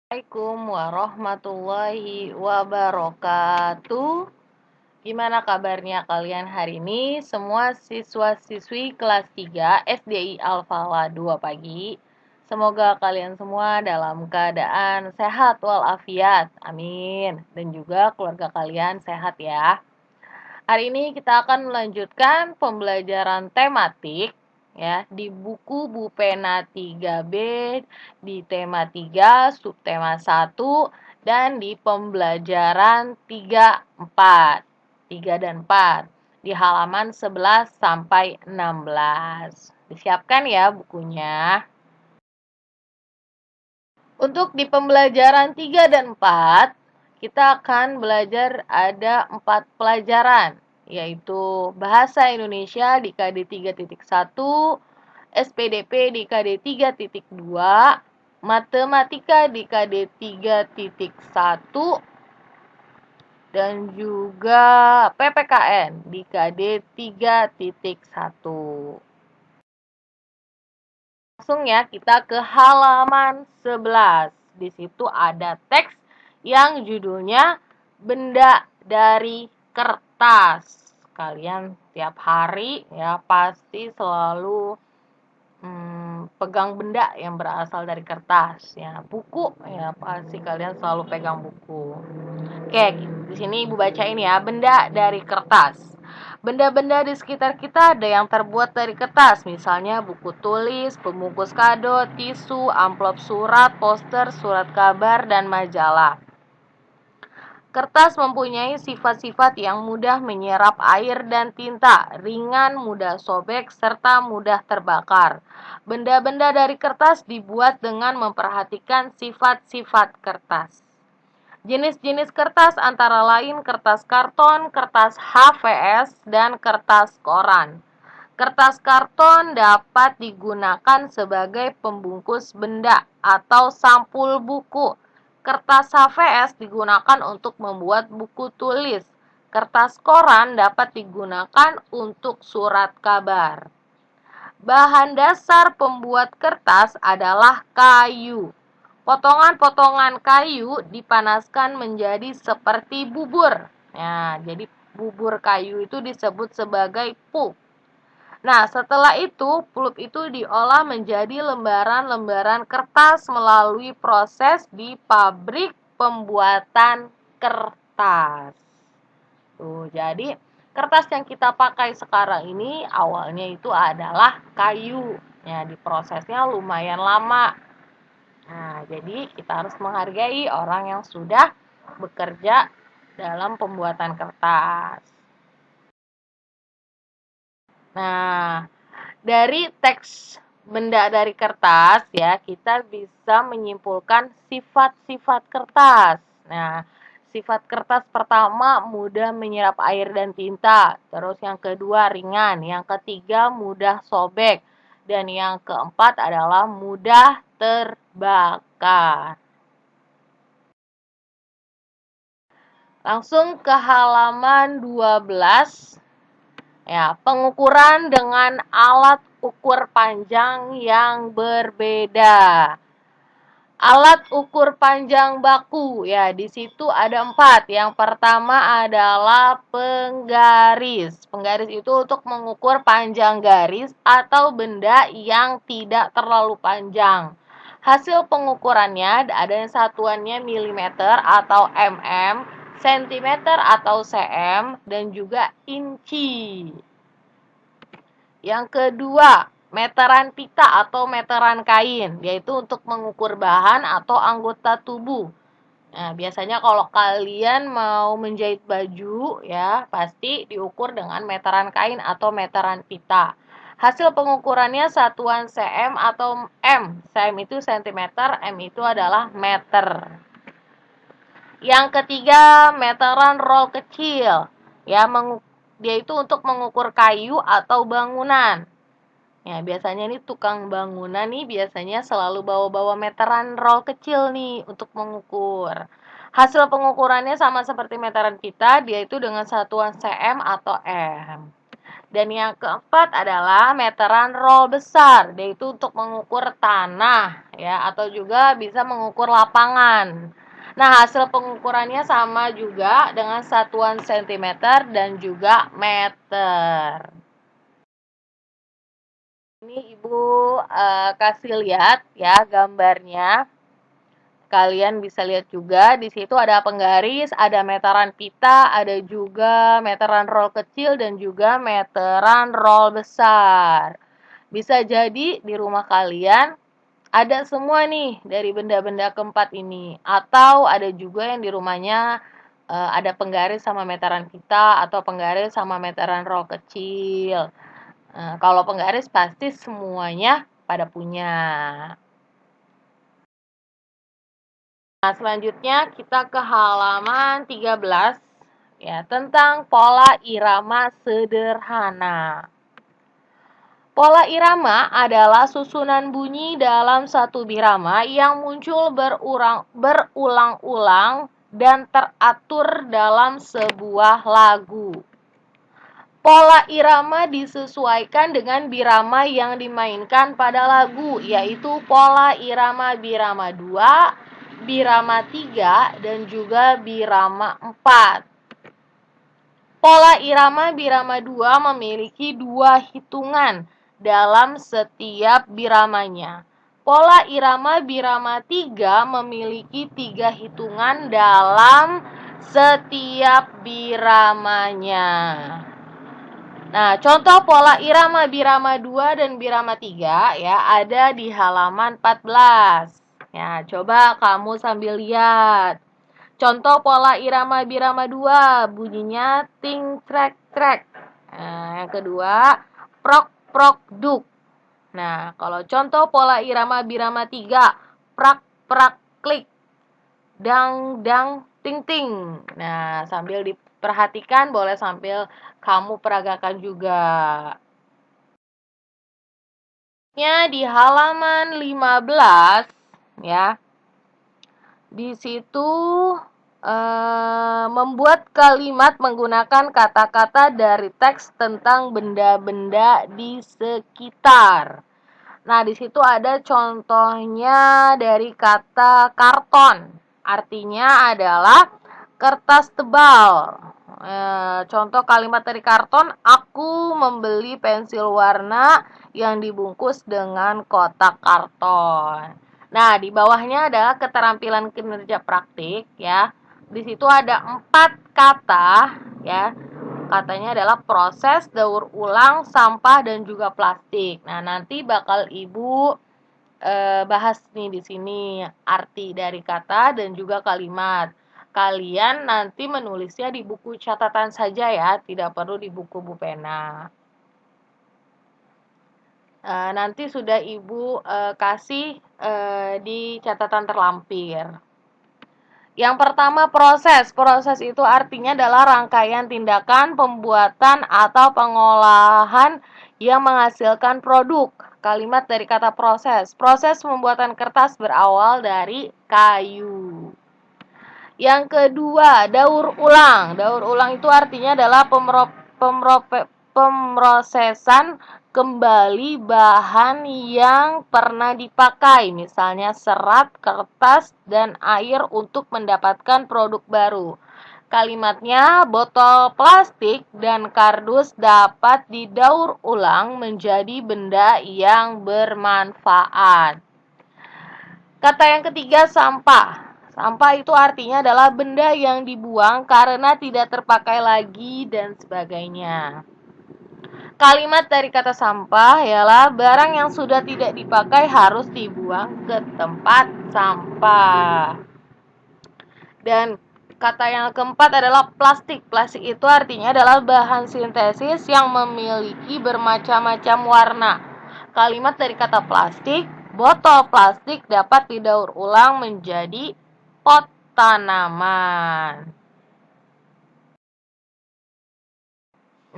Assalamualaikum warahmatullahi wabarakatuh. Gimana kabarnya kalian hari ini? Semua siswa-siswi kelas 3 SDI Al-Falah 2 pagi. Semoga kalian semua dalam keadaan sehat walafiat. Amin. Dan juga keluarga kalian sehat ya. Hari ini kita akan melanjutkan pembelajaran tematik ya di buku Bupena 3B di tema 3, subtema 1 dan di pembelajaran 3, 4. 3 dan 4 di halaman 11 sampai 16. Disiapkan ya bukunya. Untuk di pembelajaran 3 dan 4, kita akan belajar ada 4 pelajaran, yaitu Bahasa Indonesia di KD 3.1, SPDP di KD 3.2, Matematika di KD 3.1, dan juga PPKN di KD 3.1. Langsung ya kita ke halaman 11. Di situ ada teks yang judulnya Benda dari Kertas. Kalian tiap hari ya pasti selalu pegang benda yang berasal dari kertas ya. Buku ya pasti kalian selalu pegang buku. Oke, di sini Ibu bacain ya, benda dari kertas. Benda-benda di sekitar kita ada yang terbuat dari kertas, misalnya buku tulis, pembungkus kado, tisu, amplop surat, poster, surat kabar, dan majalah. Kertas mempunyai sifat-sifat yang mudah menyerap air dan tinta, ringan, mudah sobek, serta mudah terbakar. Benda-benda dari kertas dibuat dengan memperhatikan sifat-sifat kertas. Jenis-jenis kertas antara lain kertas karton, kertas HVS, dan kertas koran. Kertas karton dapat digunakan sebagai pembungkus benda atau sampul buku. Kertas HVS digunakan untuk membuat buku tulis. Kertas koran dapat digunakan untuk surat kabar. Bahan dasar pembuat kertas adalah kayu. Potongan-potongan kayu dipanaskan menjadi seperti bubur. Nah, jadi bubur kayu itu disebut sebagai pulp. Nah, setelah itu, pulp itu diolah menjadi lembaran-lembaran kertas melalui proses di pabrik pembuatan kertas. Tuh, jadi kertas yang kita pakai sekarang ini awalnya itu adalah kayu. Ya, diprosesnya lumayan lama. Nah, jadi kita harus menghargai orang yang sudah bekerja dalam pembuatan kertas. Nah, dari teks benda dari kertas ya, kita bisa menyimpulkan sifat-sifat kertas. Nah, sifat kertas pertama mudah menyerap air dan tinta. Terus yang kedua ringan, yang ketiga mudah sobek. Dan yang keempat adalah mudah terbakar. Langsung ke halaman 12. Ya, pengukuran dengan alat ukur panjang yang berbeda. Alat ukur panjang baku, ya di situ ada 4. Yang pertama adalah penggaris. Penggaris itu untuk mengukur panjang garis atau benda yang tidak terlalu panjang. Hasil pengukurannya ada yang satuannya milimeter atau mm, sentimeter atau cm, dan juga inci. Yang kedua, meteran pita atau meteran kain, yaitu untuk mengukur bahan atau anggota tubuh. Nah, biasanya kalau kalian mau menjahit baju, ya pasti diukur dengan meteran kain atau meteran pita. Hasil pengukurannya satuan cm atau m. Cm itu sentimeter, m itu adalah meter. Yang ketiga, meteran roll kecil. Ya, dia itu untuk mengukur kayu atau bangunan. Ya, biasanya nih tukang bangunan nih biasanya selalu bawa-bawa meteran roll kecil nih untuk mengukur. Hasil pengukurannya sama seperti meteran pita, dia itu dengan satuan cm atau m. Dan yang keempat adalah meteran roll besar, yaitu untuk mengukur tanah ya, atau juga bisa mengukur lapangan. Nah, hasil pengukurannya sama juga dengan satuan sentimeter dan juga meter. Ini Ibu kasih lihat ya gambarnya. Kalian bisa lihat juga di situ ada penggaris, ada meteran pita, ada juga meteran roll kecil dan juga meteran roll besar. Bisa jadi di rumah kalian ada semua nih dari benda-benda keempat ini, atau ada juga yang di rumahnya ada penggaris sama meteran pita atau penggaris sama meteran roll kecil. Kalau penggaris pasti semuanya pada punya. Nah, selanjutnya kita ke halaman 13 ya, tentang pola irama sederhana. Pola irama adalah susunan bunyi dalam satu birama yang muncul berulang-ulang dan teratur dalam sebuah lagu. Pola irama disesuaikan dengan birama yang dimainkan pada lagu, yaitu pola irama birama 2, birama 3, dan juga birama 4. Pola irama birama 2 memiliki 2 hitungan dalam setiap biramanya. Pola irama birama 3 memiliki 3 hitungan dalam setiap biramanya. Nah, contoh pola irama birama 2 dan birama 3 ya ada di halaman 14. Ya, coba kamu sambil lihat. Contoh pola irama birama 2 bunyinya ting trek trek. Nah, yang kedua prok prok duk. Nah, kalau contoh pola irama birama 3 prak prak klik. Dang dang ting ting. Nah, sambil diperhatikan boleh sambil kamu peragakan juga. Di halaman 15 ya. Di situ membuat kalimat menggunakan kata-kata dari teks tentang benda-benda di sekitar. Nah, di situ ada contohnya dari kata karton. Artinya adalah kertas tebal. Contoh kalimat dari karton, aku membeli pensil warna yang dibungkus dengan kotak karton. Nah, di bawahnya adalah keterampilan kinerja praktik ya. Di situ ada 4 kata ya. Katanya adalah proses, daur ulang, sampah, dan juga plastik. Nah, nanti bakal Ibu bahas nih di sini arti dari kata dan juga kalimat. Kalian nanti menulisnya di buku catatan saja ya, tidak perlu di buku pena. Nanti sudah Ibu kasih di catatan terlampir. Yang pertama proses. Proses itu artinya adalah rangkaian tindakan pembuatan atau pengolahan yang menghasilkan produk. Kalimat dari kata proses. Proses pembuatan kertas berawal dari kayu. Yang kedua, daur ulang. Daur ulang itu artinya adalah pemrosesan kembali bahan yang pernah dipakai, misalnya serat, kertas, dan air untuk mendapatkan produk baru. Kalimatnya, botol plastik dan kardus dapat didaur ulang menjadi benda yang bermanfaat. Kata yang ketiga, sampah. Sampah itu artinya adalah benda yang dibuang karena tidak terpakai lagi dan sebagainya. Kalimat dari kata sampah ialah barang yang sudah tidak dipakai harus dibuang ke tempat sampah. Dan kata yang keempat adalah plastik. Plastik itu artinya adalah bahan sintesis yang memiliki bermacam-macam warna. Kalimat dari kata plastik, botol plastik dapat didaur ulang menjadi pot tanaman.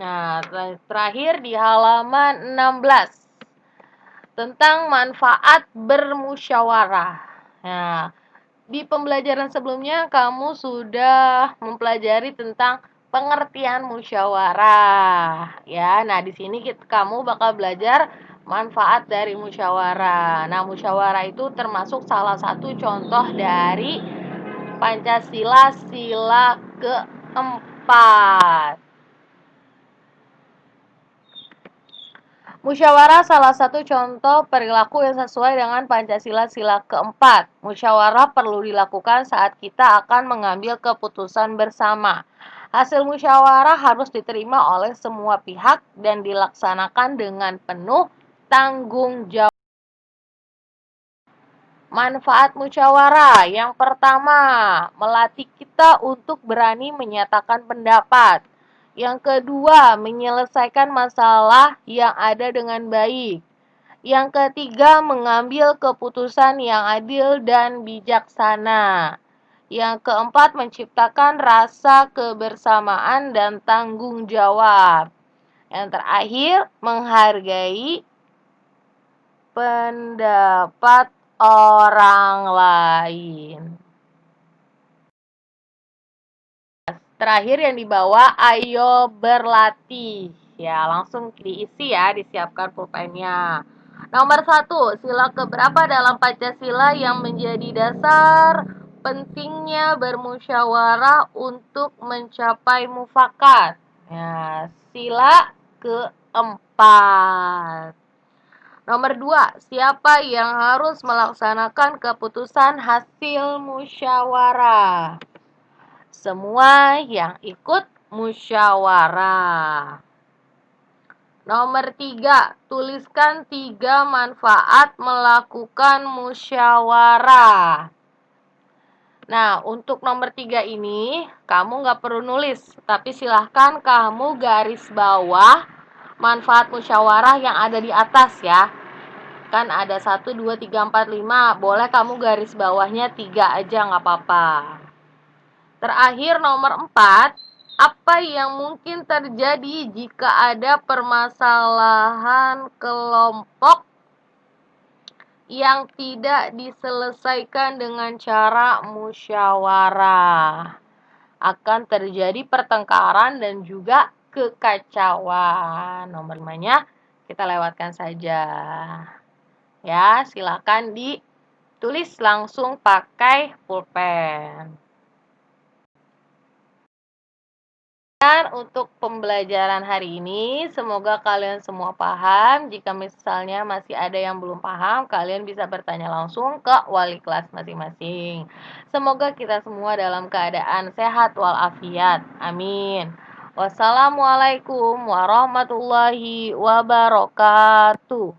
Nah, terakhir di halaman 16 tentang manfaat bermusyawarah. Nah, di pembelajaran sebelumnya kamu sudah mempelajari tentang pengertian musyawarah ya. Nah, di sini kamu bakal belajar manfaat dari musyawarah. Nah, musyawarah itu termasuk salah satu contoh dari Pancasila sila keempat. Musyawarah salah satu contoh perilaku yang sesuai dengan Pancasila sila keempat. Musyawarah perlu dilakukan saat kita akan mengambil keputusan bersama. Hasil musyawarah harus diterima oleh semua pihak dan dilaksanakan dengan penuh tanggung jawab. Manfaat musyawarah yang pertama, melatih kita untuk berani menyatakan pendapat. Yang kedua, menyelesaikan masalah yang ada dengan baik. Yang ketiga, mengambil keputusan yang adil dan bijaksana. Yang keempat, menciptakan rasa kebersamaan dan tanggung jawab. Yang terakhir, menghargai pendapat orang lain. Terakhir yang dibawa, ayo berlatih. Ya, langsung diisi ya, disiapkan pulpennya. Nomor 1, sila keberapa dalam Pancasila yang menjadi dasar pentingnya bermusyawarah untuk mencapai mufakat? Ya, sila keempat. Nomor 2, siapa yang harus melaksanakan keputusan hasil musyawarah? Semua yang ikut musyawarah. Nomor 3, tuliskan 3 manfaat melakukan musyawarah. Nah, untuk nomor 3 ini, kamu nggak perlu nulis, tapi silahkan kamu garis bawah manfaat musyawarah yang ada di atas ya. Kan ada 1, 2, 3, 4, 5. Boleh kamu garis bawahnya 3 aja, nggak apa-apa. Terakhir nomor 4, apa yang mungkin terjadi jika ada permasalahan kelompok yang tidak diselesaikan dengan cara musyawarah? Akan terjadi pertengkaran dan juga kekacauan. Nomor 5-nya kita lewatkan saja. Ya, silakan ditulis langsung pakai pulpen. Dan untuk pembelajaran hari ini, semoga kalian semua paham. Jika misalnya masih ada yang belum paham, kalian bisa bertanya langsung ke wali kelas masing-masing. Semoga kita semua dalam keadaan sehat walafiat. Amin. Wassalamualaikum warahmatullahi wabarakatuh.